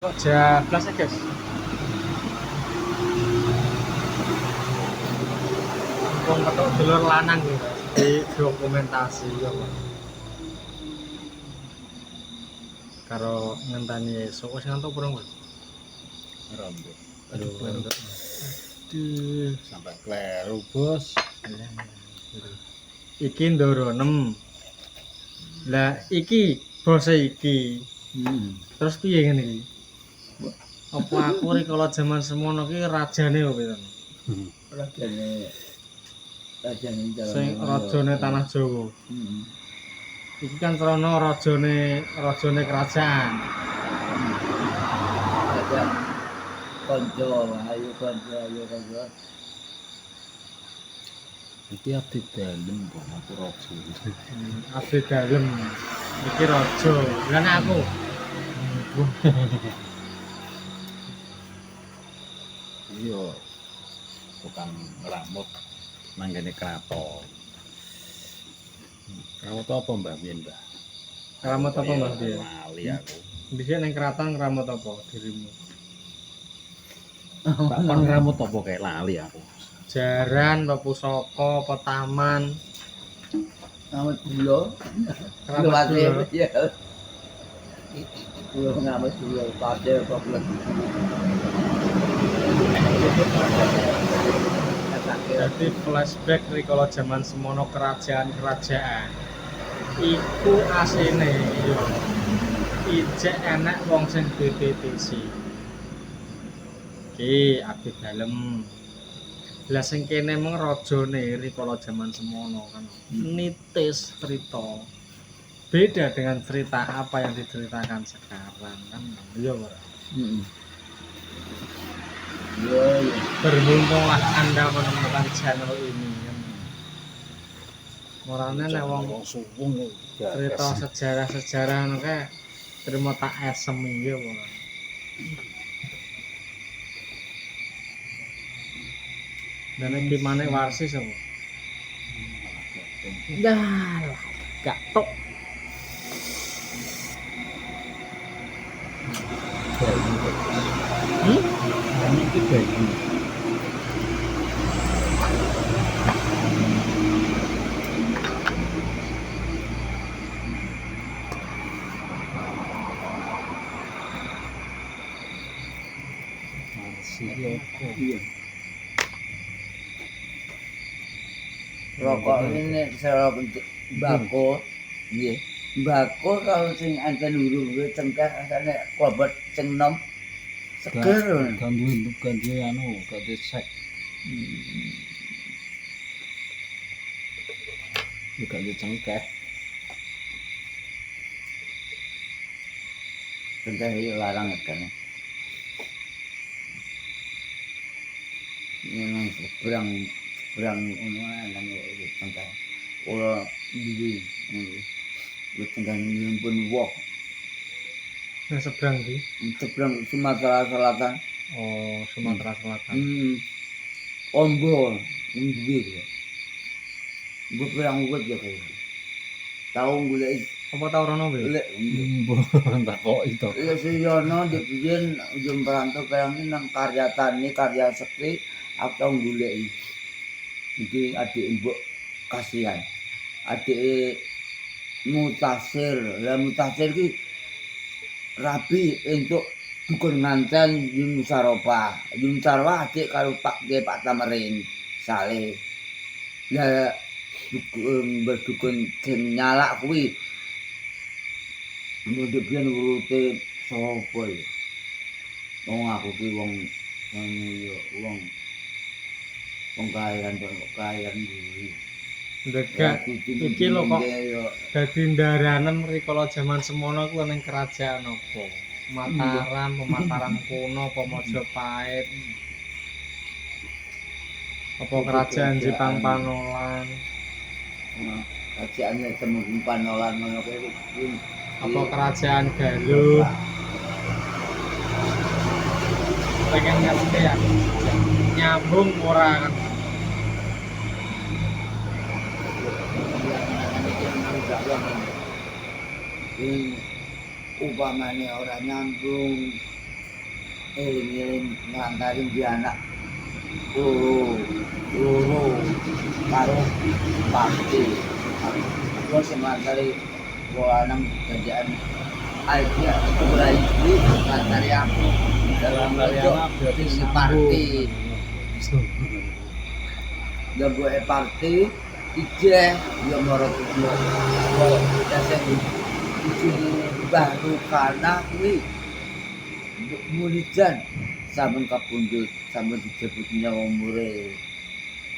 Kok jablas ya guys? Wong ketok dulur lanang gitu di dokumentasi ya Pak. Karo ngenteni esuk wis ngantuk burung Pak? Rambut. Aduh, ngantuk. Aduh, sampai kleru, Bos. Iki ndoro 6. Lah iki bose iki. Terus piye ngene iki? Apa aku rikala jaman semono ki rajane opo piye? Rajane jalan. Sing rajane tanah Jawa. Iki kan krana rajane kerajaan. Ada konco, ayo konco. Iki abdi dalem kok aku raja. Abdi dalem. Iki raja. Lan aku. Iya. Tukang ngeramut nanggene kraton. Kramut apa Mbah Min, Mbah? Keramat apa Mbah Piye? Lali aku. Dhisik ning keraton keramat apa dirimu? Tak kon ngramut apa kayak lali aku. Jaran, apa pusaka, apa taman, Ngamet dulu. keramat dulu. Ya. Dulu ngamet dulu pasir problem. Jadi flashback rikala jaman semono kerajaan-kerajaan. Iku asline yo. Ijek enek wong sing dititisi. Iki abdi dalem. Lah sing kene mung rajane rikala jaman semono kan. Nitis cerita. Beda dengan cerita apa yang diceritakan sekarang kan. Iya, Pak. Yo. Bermumpunglah Anda menemukan channel ini kan. Morane nek wong suwung cerita sejarah-sejarah ngono kae terima tak esem iki apa. Dan iki maneh warsis apa? Dah, gak tok. Ini iki bagi. Iya. Rokok ini secara bentuk bako, nggih. Bako kalau sing anten huruf cengkeh asane klobet sing nom seger. Ganduwe anu, ganduwe sek. Ganduwe cengkeh. Cengkeh iki larang kan. Memang seberang ono nang cengkeh. Ora ndi wis cengkeh pun wong. Nah seberang iki. Seberang Sumatera Selatan. Oh, Sumatera Selatan. Ombo duwe. Gue pirang wet ya kayak. Tahu golek Apa tau rono wae? lek Tak kok itu. lek Suyono di biyen ujung perantau pirang nang karya tani, karya sekti aku golek. Iki adik mbok kasihan. Adik Mutasir. Lah Mutasir ki rabi untuk dukun nganten Yunus Saropa. Yunus Saropa adik karo Pak Tamarin Saleh. Lah berdukun sing nyalak kuwi ndek biyen urute sapa ya? Wong aku ki wong ya wong kaya kuwi. Ndegak iki lho kok dadi ndaranen rikala jaman semono ku ning kerajaan apa? Mataram, Pemataram kuno, apa Majapahit? Apa kerajaan Jepang Panolan? Kerajaane temen Panolan ngono kuwi. Apa kerajaan Galuh? Pengen ngerti ya? Nyambung ora kan? Upamane ora nyambung eling-eling ngantarin dia anak loro karo pasti. Aku sing ngantari lanang kerjaan idea mulai iki ngantari aku dalam berarti si party. Gabung party ije yo moro kulo. Ya sing iki baru kana kuwi mulijan saben kapundhut saben dijebutnya umure.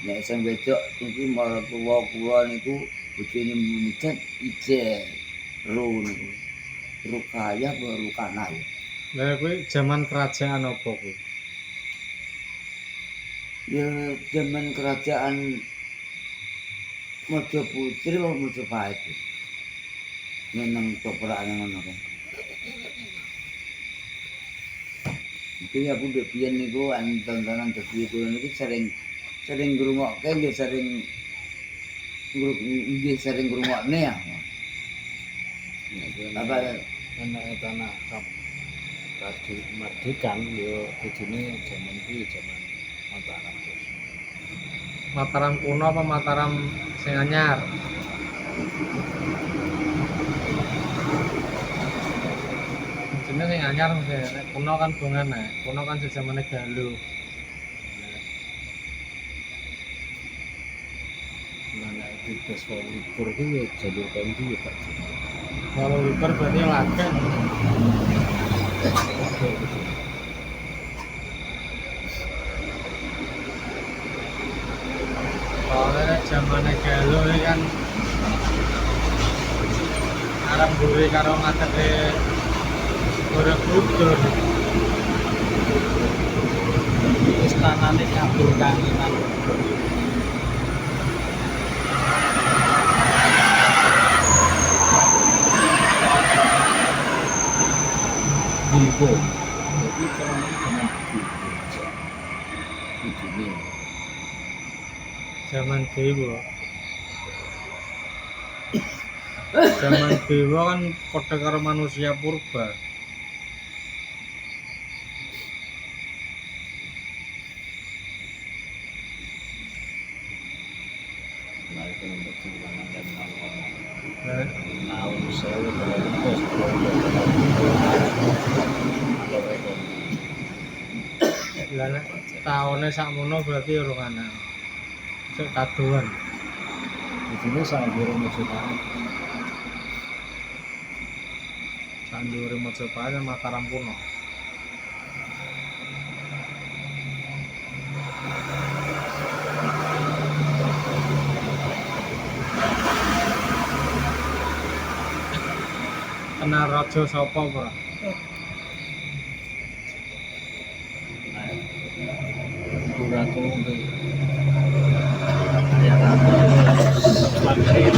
Nek sing wedok iki mara tuwa kula niku bojone mulijan ije ro niku. Rukaya baru kana. Lah kuwi zaman kerajaan apa kuwi? Ya zaman kerajaan Majaputri apa Majapahit. Nang coprane ngono kan. Iki aku ndek biyen niku tontonan TV kulo niki sering ngrungokke nggih sering ngrungokne ya. Apa enak tanah kap mardikan yo kudune jaman kuwi jaman Mataram. Mataram kuno apa Mataram sing anyar? Jenenge sing anyar mesti nek kuno kan bungan nek. Kuno kan sejamane Galuh. Mana itu tes libur itu ya jalur kondi ya Pak. Kalau libur berarti lagi. Soalnya zamannya Galuh ini kan arep mburi karo ngadeke Borobudur. Istanane kabur kangenan. Ibu, jadi kalau dengan ini Zaman Dewa. Zaman Dewa kan padha karo manusia purba. nah itu untuk tulangan dan malam. Nah, Naun sewu terus lah nek taune sakmono berarti urung ana. Sik kaduan. ini sambil Majapahit. Sandure Majapahit Mataram kuno. Kenal raja sapa, Bro? Kuratu untuk ya ratu semakin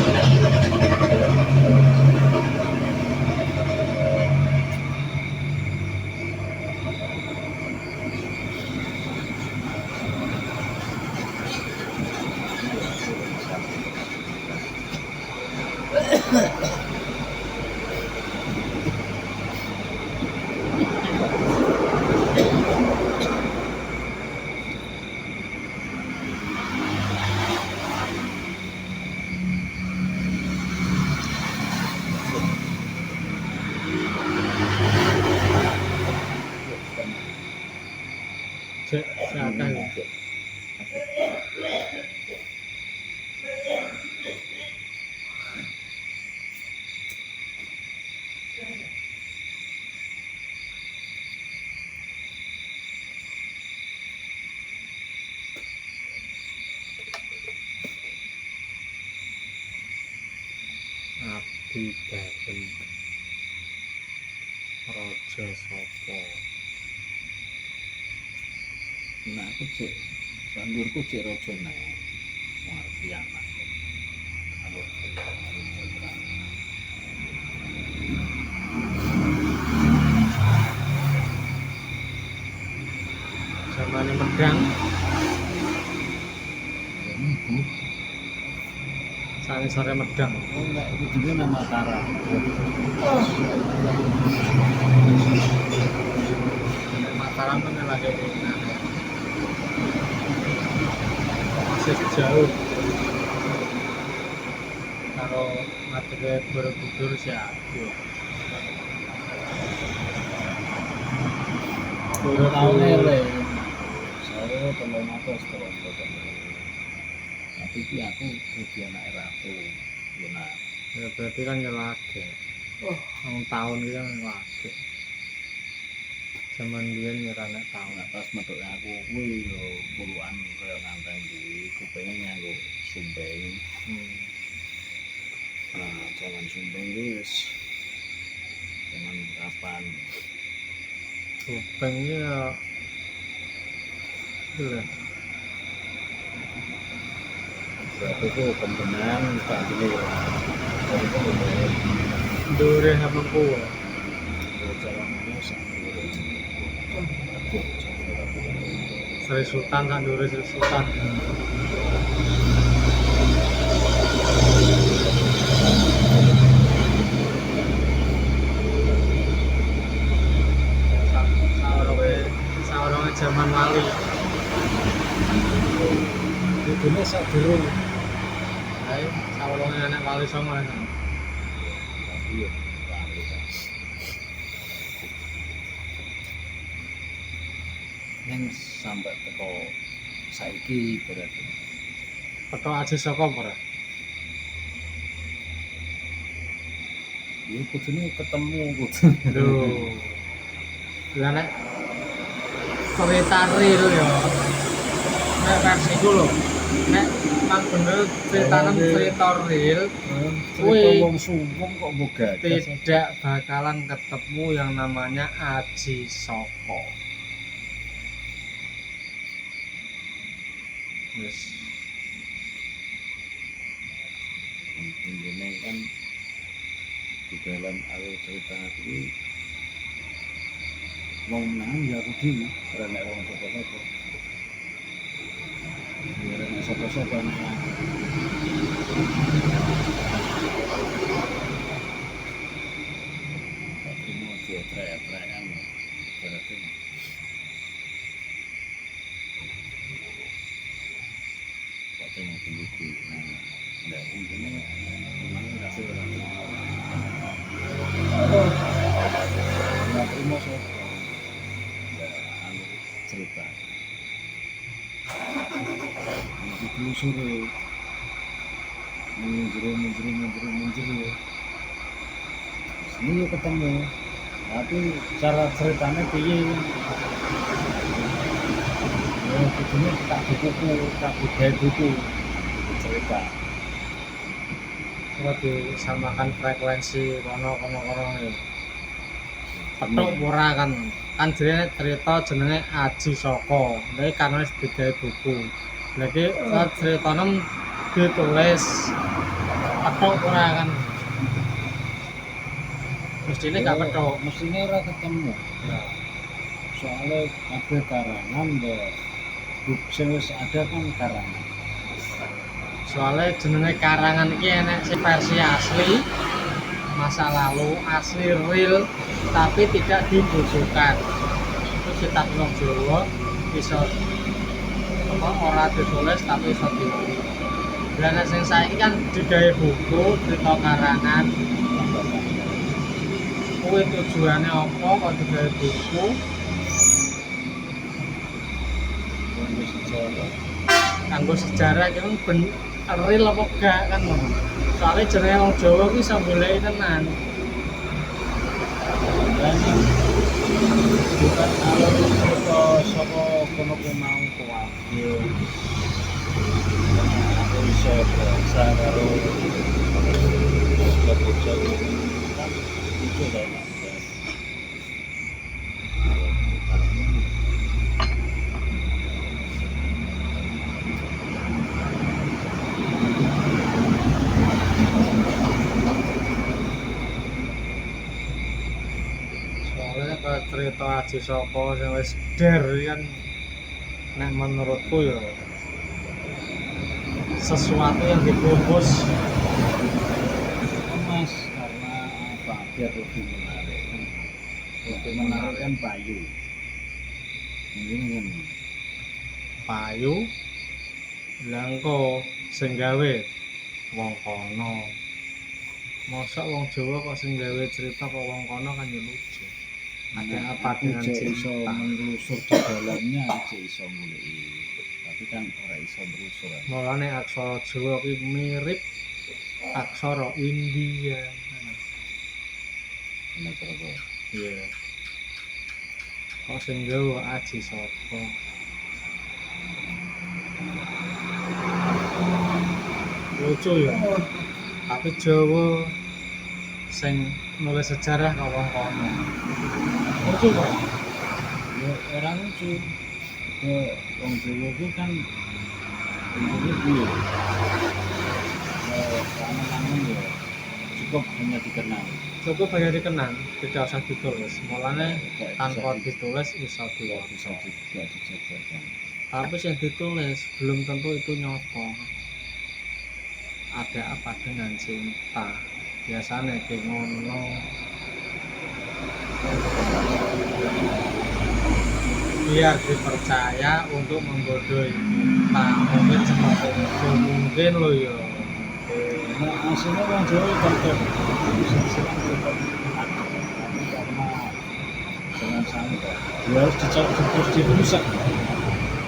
Cek akeh. Abdi Datem Raja sapa? nah aku cek sandurku cek rojo nek ngerti anak kalau Zamane Medang, ibu sore Medang. enggak itu nama Mataram Nek Mataram pakai keinginan masih jauh karo materi Borobudur siapa tahun ele saya telung atas telung boten tapi iki aku dadi anak ratu benar ya berarti kan ya lagi tahun kita kan lagi zaman biyen ya ora nek tahun atas metu aku kuwi yo puluhan kaya nganten kuwi kupenge nganggo sumbeng nah zaman sumbeng wis zaman kapan kupengnya ya berarti itu pembenahan tak gini dure hamengku jalannya sampai Sri Sultan sak dure Sri Sultan saurunge zaman wali ini sak durung ae saurunge anak wali songo iya yang sampai teko saiki berarti Peto Aji Saka ora ya kudune ketemu kudu lho lah nek cerita real ya nek versiku lho nek mang bener cerita real cerita wong sumpung kok boga tidak bakalan ketemu yang namanya Aji Saka wis ini kan di dalam alur cerita ini mau menang ya aku dulu karena orang sopo-sopo karena sopo-sopo nah tapi mau dia teriak-teriakan berarti tapi mau dulu nah nggak intinya memang hasil nggak terima sopo cerita itu telusuri menjeru sini ketemu tapi cara ceritanya piye ya begini tak buku cerita kalau disamakan frekuensi kono ya petuk ora kan jenenge cerita jenenge Aji Saka lha karena wis digawe buku lha iki ceritane ditulis petuk ora kan mestine gak petuk mestine ora ketemu soalnya ada karangan deh sing wis ada kan karangan soalnya jenenge karangan iki enek si versi asli masa lalu asli real tapi tidak dibukukan itu kitab Long Jawa bisa ora ditulis tapi bisa ditulis dan sing saiki kan digawe buku cerita karangan kuwi tujuannya apa kok digawe buku kanggo sejarah iki ben real apa gak kan soalnya jenenge wong Jawa kuwi iso goleki tenan bukan alur cerita saka kono ku mau kuwagil aku iso berasa karo bocah kan itu dah cerita Aji Saka sing wis der kan nek menurutku ya sesuatu yang dibungkus emas karena apa biar lebih menarik kan payu Ini kan payu langko sing gawe wong kono. Mosok wong Jawa kok sing gawe cerita kok wong kono kan ya lucu. Ada apa aku dengan cek iso cinta? menelusur di dalamnya cek iso mulai. Tapi kan ora iso menelusur. Mulane aksara Jawa ki mirip aksara India. Bener kok. Iya. Kok sing gawe aji sapa? Lucu ya. Tapi Jawa sing nulis sejarah kok wong kono. Lucu kok. Ya orang lucu. Ke wong Jawa itu kan ini piye? Kangen-kangen ya cukup hanya dikenal. Cukup hanya dikenang, tidak usah ditulis. Mulane Gak tanpa bisa ditulis iso tidak bisa diwaca. juga dijabarkan. Tapi yang ditulis belum tentu itu nyokong. Ada apa dengan cinta? Biasanya kayak ngono. Biar dipercaya untuk membodohi kita. Mungkin seperti itu. Mungkin lo ya. Nah, aslinya wong Jawa tetap silang tetap ada, tapi karena dengan santai, dia harus terus dirusak.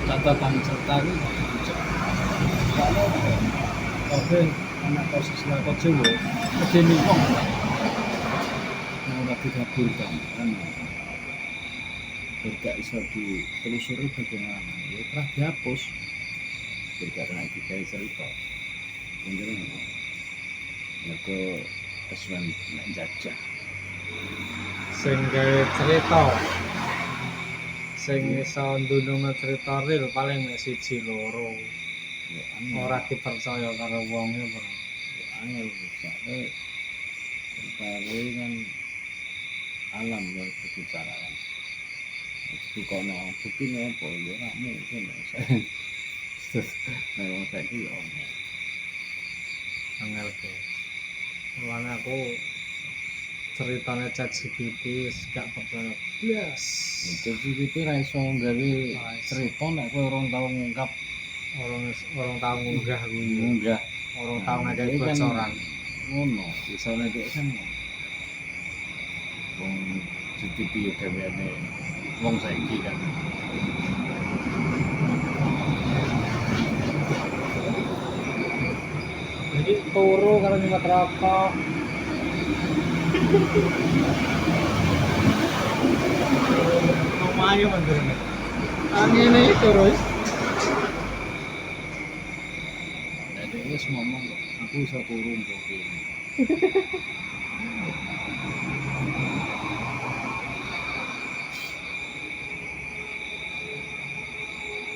Catatan cerita itu dirusak. Kalau tapi anak posisi laku Jawa, medeni wong yang ora dikabulkan kan. Bergak iso ditelusuri bagaimana, ya telah dihapus. Karena itu kayak cerita. Bener mereka kesuwen nek jajah. Sing gawe cerita. Sing iso ndunung cerita real paling nek siji loro. Ya angel. Ora dipercaya karo wonge, Bro. Ya angel soalnya cerita kan alam yang berbicara. Itu kono buktinya apa ya ora mungkin. Memang saiki ya omong. Angel ke. Mulane aku ceritanya ChatGPT gak percaya. Yes. Jadi itu ra iso gawe cerita nek kowe orang tau ngungkap Orang tahu ngunggah kuwi. munggah Orang tahu ngajak kan bocoran. ngono misalnya dia kan wong GTP gaweane wong saiki kan Jadi turu kalau nyemat rokok. Lumayan bener. Angin ini terus. jadi wis ngomong kok aku iso turun kok ini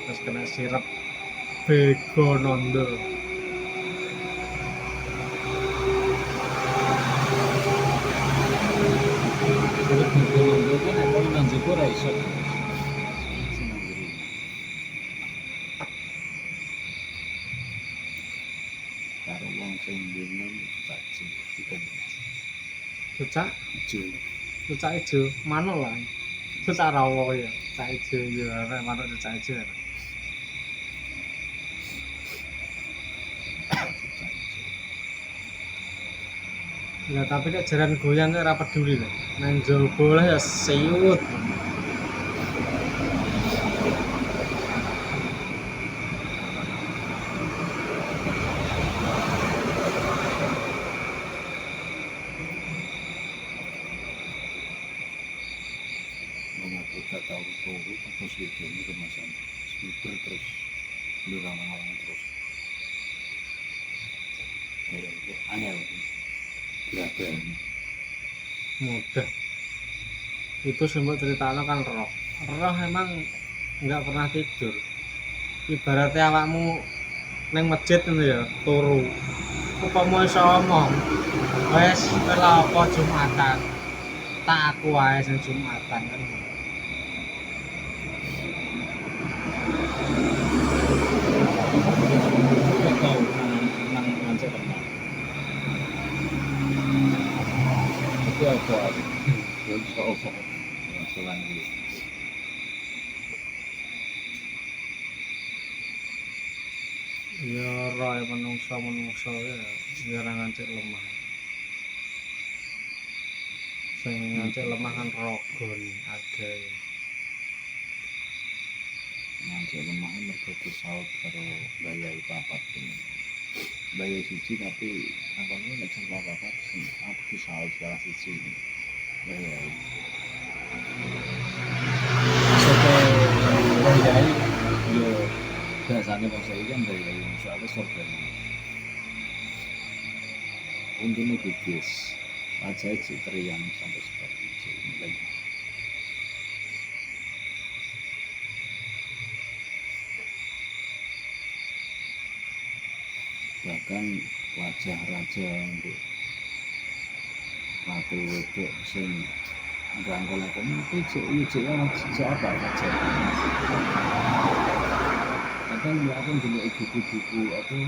Terus kena sirap Begonondo. terus ngomong kan nek kowe nang jero ra iso sing nang jero karo wong sing dino saji dikan Cucak, ijo cucak ijo, manuk lah. Cucak rawa ya, cucak ijo ya, nek manuk cucak ijo. Ya tapi nek jaran goyang ora peduli lho. Nang jaba lah ya siut. wong aku gak tau turu terus videonya kemasan speaker terus lurang-lurang terus ya angel gerakan Mudah. Itu semua ceritanya kan roh. Roh emang nggak pernah tidur. Ibaratnya awakmu neng masjid itu ya turu. Upamu iso omong, wes kela apa Jumatan. Tak aku wae sing Jumatan kan. gak tau nang ngancet teman itu apa belum tau apa masalah ini wae menungso ya jarang ngancik lemah. Sing ngancik lemah kan rogon ada. Ngancik lemah mergo disaut karo bayai papat ini. Bayai siji tapi angkone nek sing papat aku disaut salah siji. Bayai. Sopo bayai yo biasane wong saiki kan bayai soalnya sorban. Untungnya bibis, aja teriang sampai seperti itu. Bahkan wajah raja untuk ratu wedok sing ngrangkul aku itu apa raja. Kadang aku dulu buku-buku apa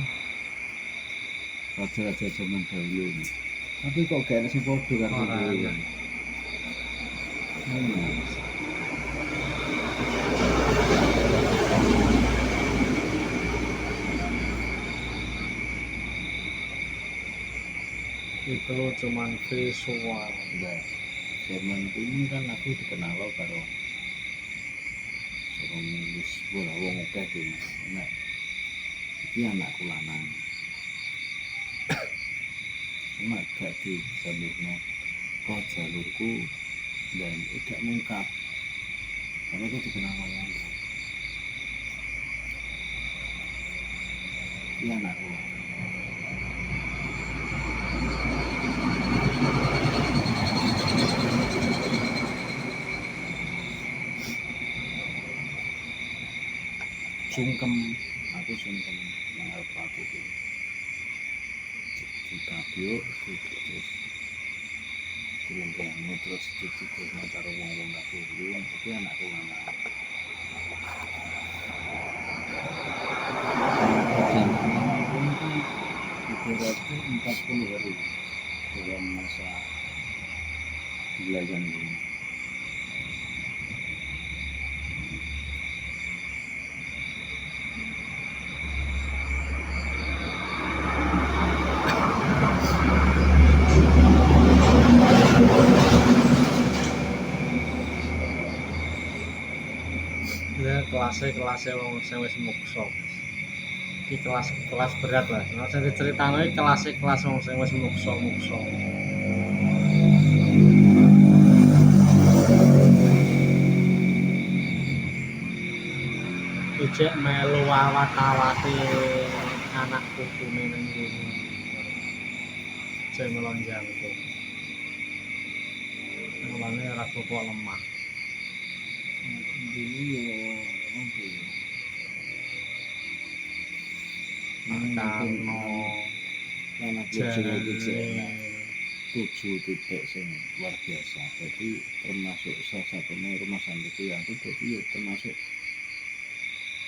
raja-raja zaman dahulu ini. Tapi kok gak ada sing podo karo kowe. Itu cuman visual. Enggak. Zaman ini kan aku dikenal lo karo seorang wis bola wong akeh iki. Nek iki anakku lanang. Cuma gak disambutno kok jalurku dan tidak mengungkap karena aku dikenal orang ini anakku sungkem aku sungkem mengarep aku kabio terus kulempengmu terus terus antara wong-wong aku dulu itu anakku mana dan anakku itu berarti 40 hari dalam masa belajar ini. Kelasnya wong sing wis muksa. Iki kelas berat lah. Nek sing diceritano iki kelas wong sing wis muksa. Ijek melu awat-awati anak putune ning ngene. Jek melonjangku. Mulane ora kok lemah. Dulu ya oke. Karena anak jadi 7 titik sing luar biasa. Jadi termasuk salah satunya rumah santriku yang itu jadi ya termasuk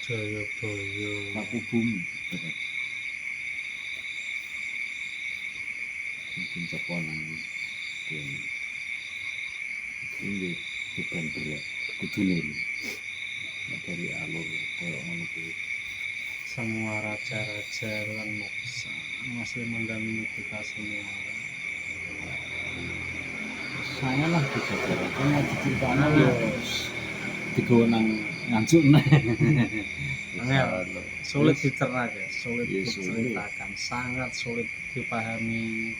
Jayabaya paku bumi. Mungkin ceponan ini bukan berat kudune dari alur kayak ngono kuwi. semua raja-raja dan moksa masih mendampingi kita semua. Saya lah juga karena diceritakan ya digonang nganjuk nih. Sulit dicerna ya, sulit Ya, diceritakan, sangat sulit dipahami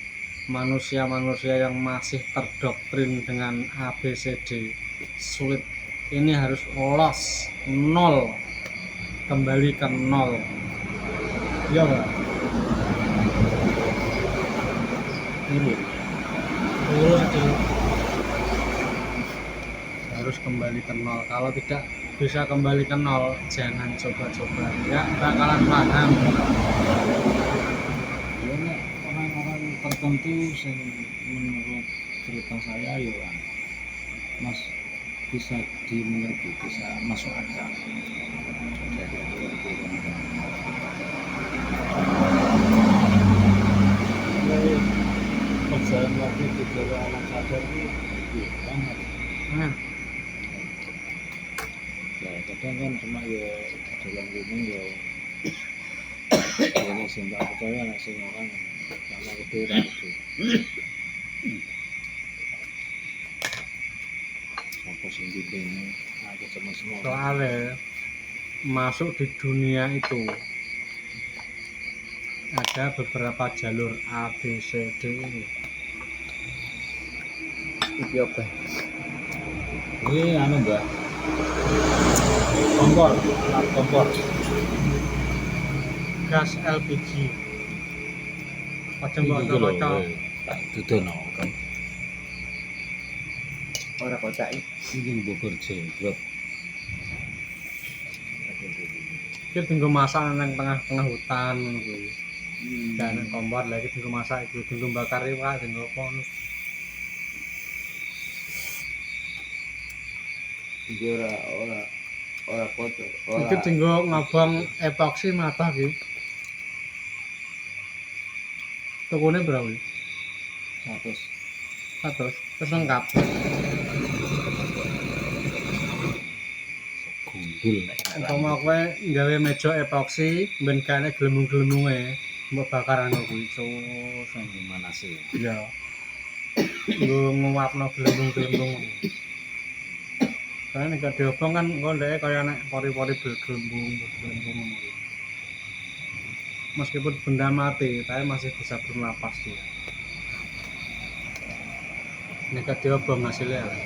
manusia-manusia yang masih terdoktrin dengan ABCD. Sulit, ini harus lolos nol, kembali ke nol. Iya Pak. Lurus dulu. Harus kembali ke nol. Kalau tidak bisa kembali ke nol, jangan coba-coba. Ya bakalan paham. Ya nek orang-orang tertentu yang menurut cerita saya ya kan, Mas bisa dimengerti, bisa masuk akal. Jadi perjalanan waktu di bawah alam sadar itu banget. Ya kadang kan cuma ya dalam gunung ya Ini sing tak percaya nek sing orang karena kebera itu. Apa sing dibene aku cuma semua. Soalnya masuk di dunia itu ada beberapa jalur A, B, C, D ini. Iki apa? Ini anu Mbak. Kompor, alat kompor. Gas LPG. Aja mbok Iki lho, kocok. tak dudono kan. Ora kocak iki. Iki Bogor jenggot. Iki tinggal masak nang tengah-tengah hutan ngono kuwi. Hmm. Dan kompor lagi tinggal masak itu tinggal bakar iwak tinggal apa ngono. Iki ora kocok. Iki tinggal ngabang epoksi mata iki. Tukune berapa? 100. Terus lengkap. Gundul nek. Umpama kowe gawe meja epoksi ben kene gelembung-gelembunge mbok bakar anu kuwi sus. Gimana sih? Ya. Nggo nguapno gelembung-gelembung. Karena nek diobong kan engko ndeke kaya nek pori-pori bergelembung ngono. Meskipun benda mati, tapi masih bisa bernapas dia. Nek diobong hasilnya elek.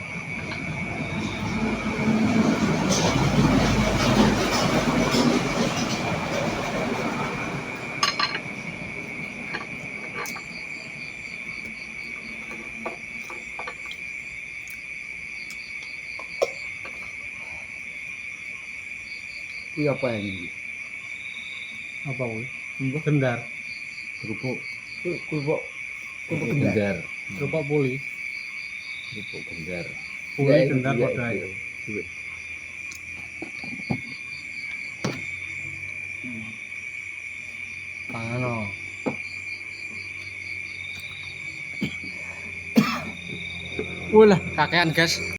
Kuwi apa ini? Apa kuwi? Gendar, Kerupuk Kulpok gendar. gendar. kerupuk puli. Kerupuk gendar. Puli Ya, gendar iya, padha iya. ae. Pangano. Wah, kakean guys.